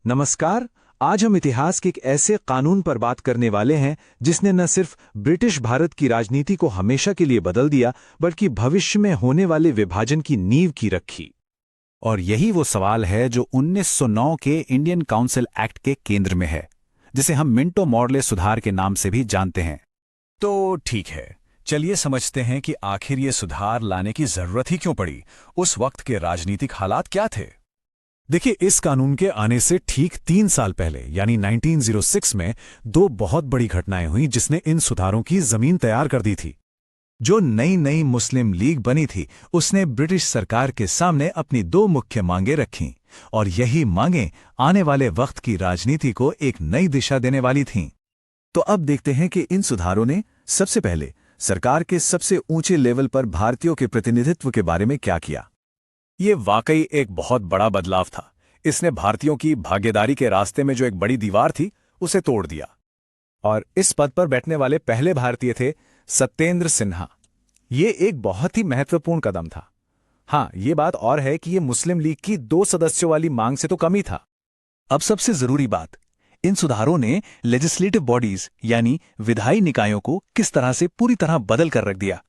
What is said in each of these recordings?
नमस्कार। आज हम इतिहास के एक ऐसे कानून पर बात करने वाले हैं जिसने न सिर्फ ब्रिटिश भारत की राजनीति को हमेशा के लिए बदल दिया, बल्कि भविष्य में होने वाले विभाजन की नींव की रखी। और यही वो सवाल है जो 1909 के इंडियन काउंसिल एक्ट के केंद्र में है, जिसे हम मिंटो मॉर्ले सुधार के नाम से भी जानते हैं। तो ठीक है, चलिए समझते हैं कि आखिर ये सुधार लाने की जरूरत ही क्यों पड़ी। उस वक्त के राजनीतिक हालात क्या थे? देखिए, इस कानून के आने से ठीक 3 साल पहले यानी 1906 में दो बहुत बड़ी घटनाएं हुई जिसने इन सुधारों की जमीन तैयार कर दी थी। जो नई नई मुस्लिम लीग बनी थी उसने ब्रिटिश सरकार के सामने अपनी दो मुख्य मांगें रखीं, और यही मांगें आने वाले वक्त की राजनीति को एक नई दिशा देने वाली थीं। तो अब देखते हैं कि इन सुधारों ने सबसे पहले सरकार के सबसे ऊंचे लेवल पर भारतीयों के प्रतिनिधित्व के बारे में क्या किया। ये वाकई एक बहुत बड़ा बदलाव था। इसने भारतीयों की भागीदारी के रास्ते में जो एक बड़ी दीवार थी उसे तोड़ दिया। और इस पद पर बैठने वाले पहले भारतीय थे सत्येंद्र सिन्हा। ये एक बहुत ही महत्वपूर्ण कदम था। हाँ, ये बात और है कि ये मुस्लिम लीग की 2 सदस्यों वाली मांग से तो कम ही था। अब सबसे जरूरी बात, इन सुधारों ने लेजिस्लेटिव बॉडीज यानी विधायी निकायों को किस तरह से पूरी तरह बदल कर रख दिया।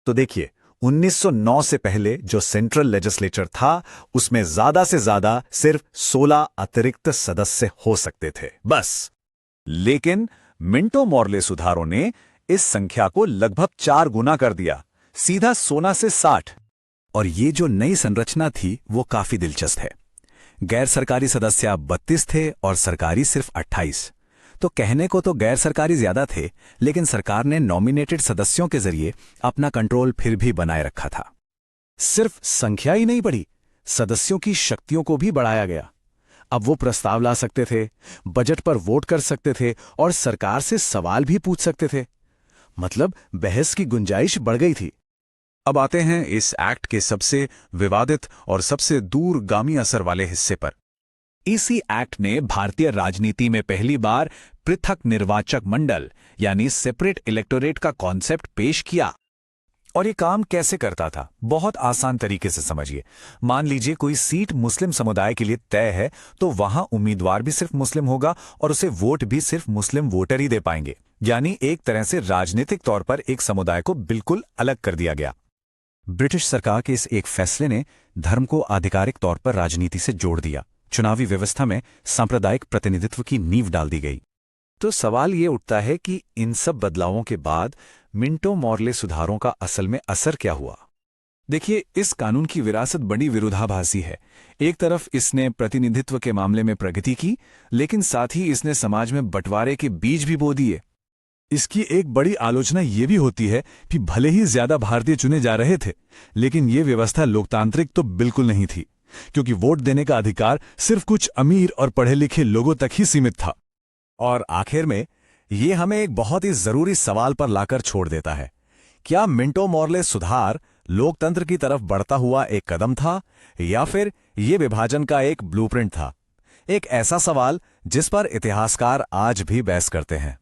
तो देखिए, 1909 से पहले जो सेंट्रल लेजिस्लेचर था उसमें ज्यादा से ज्यादा सिर्फ 16 अतिरिक्त सदस्य हो सकते थे, बस। लेकिन मिंटो मॉर्ले सुधारों ने इस संख्या को लगभग 4 गुना कर दिया, सीधा 16 से 60। और ये जो नई संरचना थी वो काफी दिलचस्प है। गैर सरकारी सदस्य 32 थे और सरकारी सिर्फ 28। तो कहने को तो गैर सरकारी ज्यादा थे, लेकिन सरकार ने नॉमिनेटेड सदस्यों के जरिए अपना कंट्रोल फिर भी बनाए रखा था। सिर्फ संख्या ही नहीं बढ़ी, सदस्यों की शक्तियों को भी बढ़ाया गया। अब वो प्रस्ताव ला सकते थे, बजट पर वोट कर सकते थे और सरकार से सवाल भी पूछ सकते थे। मतलब बहस की गुंजाइश बढ़ गई थी। अब आते हैं इस एक्ट के सबसे विवादित और सबसे दूरगामी असर वाले हिस्से पर। इसी एक्ट ने भारतीय राजनीति में पहली बार पृथक निर्वाचक मंडल यानी सेपरेट इलेक्टोरेट का कॉन्सेप्ट पेश किया। और ये काम कैसे करता था? बहुत आसान तरीके से समझिए। मान लीजिए कोई सीट मुस्लिम समुदाय के लिए तय है, तो वहां उम्मीदवार भी सिर्फ मुस्लिम होगा और उसे वोट भी सिर्फ मुस्लिम वोटर ही दे पाएंगे। यानी एक तरह से राजनीतिक तौर पर एक समुदाय को बिल्कुल अलग कर दिया गया। ब्रिटिश सरकार के इस एक फैसले ने धर्म को आधिकारिक तौर पर राजनीति से जोड़ दिया। चुनावी व्यवस्था में सांप्रदायिक प्रतिनिधित्व की नींव डाल दी गई। तो सवाल ये उठता है कि इन सब बदलावों के बाद मिंटो मॉर्ले सुधारों का असल में असर क्या हुआ। देखिए, इस कानून की विरासत बड़ी विरोधाभासी है। एक तरफ इसने प्रतिनिधित्व के मामले में प्रगति की, लेकिन साथ ही इसने समाज में बंटवारे के बीज भी बो दिए। इसकी एक बड़ी आलोचना ये भी होती है कि भले ही ज्यादा भारतीय चुने जा रहे थे, लेकिन ये व्यवस्था लोकतांत्रिक तो बिल्कुल नहीं थी, क्योंकि वोट देने का अधिकार सिर्फ कुछ अमीर और पढ़े लिखे लोगों तक ही सीमित था। और आखिर में ये हमें एक बहुत ही जरूरी सवाल पर लाकर छोड़ देता है। क्या मिंटो मॉर्ले सुधार लोकतंत्र की तरफ बढ़ता हुआ एक कदम था, या फिर ये विभाजन का एक ब्लूप्रिंट था? एक ऐसा सवाल जिस पर इतिहासकार आज भी बहस करते हैं।